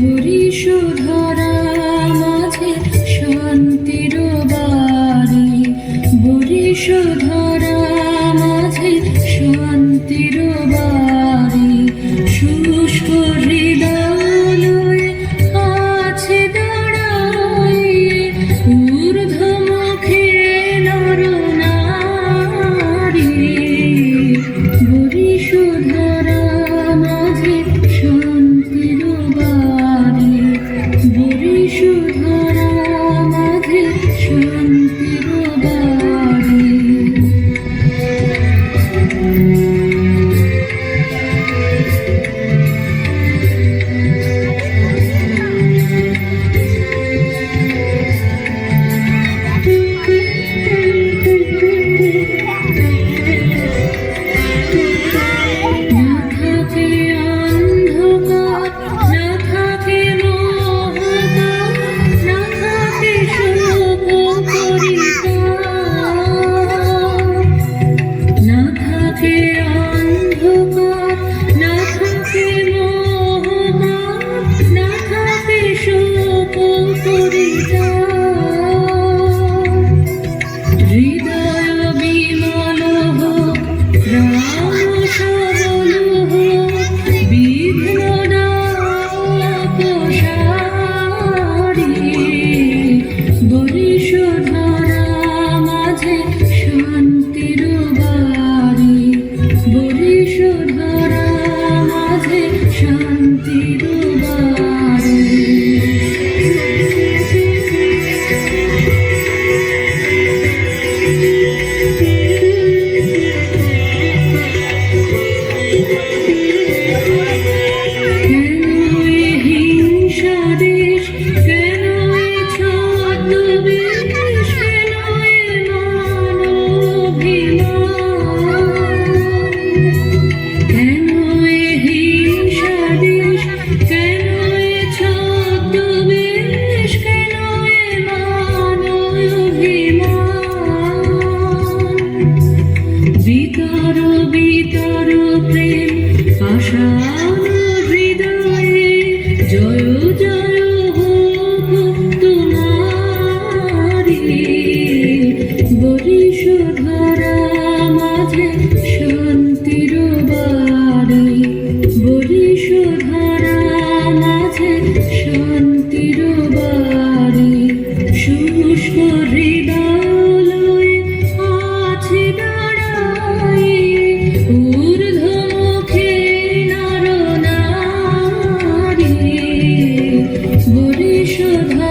বরিশধরা মাঝে শান্তির বাড়ি, বরিশধরা মাঝে শান্তির বাড়ি, শুষ্ক হৃদয় আছে দাঁড়াইয়ে, ঊর্ধ্বমুখে নরনারী। বরিশধরা মাঝে শান্তির বাড়ি, বরিশধরা মাঝে শান্তির বাড়ি। বরিশধরা মাঝে শান্তির বাড়ি, বরিশধরা মাঝে শান্তির বাড়ি। বিতর বিতর প্রেম পাষাণ হৃদয়ে, জয় জয় হোক তোমারি। বরিশধরা মাঝে শান্তির বাড়ি, বরিশধরা মাঝে শান্তির বাড়ি, শুষ্ক হৃদয় আছে দাঁড়াইয়ে, ঊর্ধ্বমুখে নরনারী। বরিশধরা